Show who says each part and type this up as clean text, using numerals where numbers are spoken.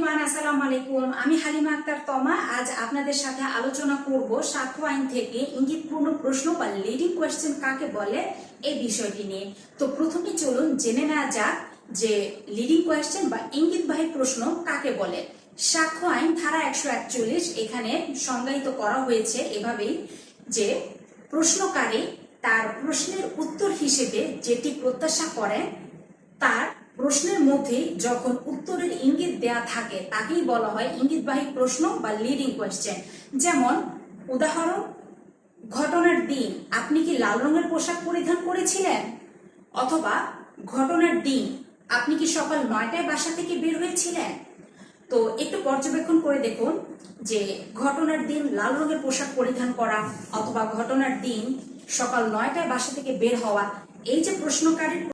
Speaker 1: Everyone, আসসালামু আলাইকুম। আমি হালিমা আক্তার তমা। আজ আপনাদের সাথে আলোচনা করব সাক্ষ্য আইন থেকে ইঙ্গিতপূর্ণ প্রশ্ন বা লিডিং কোয়েশ্চেন কাকে বলে এই বিষয়টি নিয়ে। তো প্রথমে চলুন জেনে নেওয়া যাক যে লিডিং কোয়েশ্চেন বা ইঙ্গিতবাহী প্রশ্ন কাকে বলে। সাক্ষ্য আইন ধারা 141 এখানে সংজ্ঞায়িত করা হয়েছে এভাবেই যে প্রশ্নকারী তার প্রশ্নের উত্তর হিসেবে যেটি প্রত্যাশা করেন তার প্রশ্নের মধ্যে যখন উত্তরের ইঙ্গিত দেয়া থাকে তাকেই বলা হয় ইঙ্গিতবাহী প্রশ্ন বা লিডিং কোয়েশ্চেন। যেমন উদাহরণ, ঘটনার দিন আপনি কি লাল রঙের পোশাক পরিধান করেছিলেন? অথবা ঘটনার দিন আপনি কি সকাল 9টায় বাসা থেকে বের হয়েছিলেন? তো একটু পর্যবেক্ষণ করে দেখুন যে ঘটনার দিন লাল রঙের পোশাক পরিধান করা অথবা ঘটনার দিন সকাল 9টায় বাসা থেকে বের হওয়া, এই যে প্রশ্নকারীর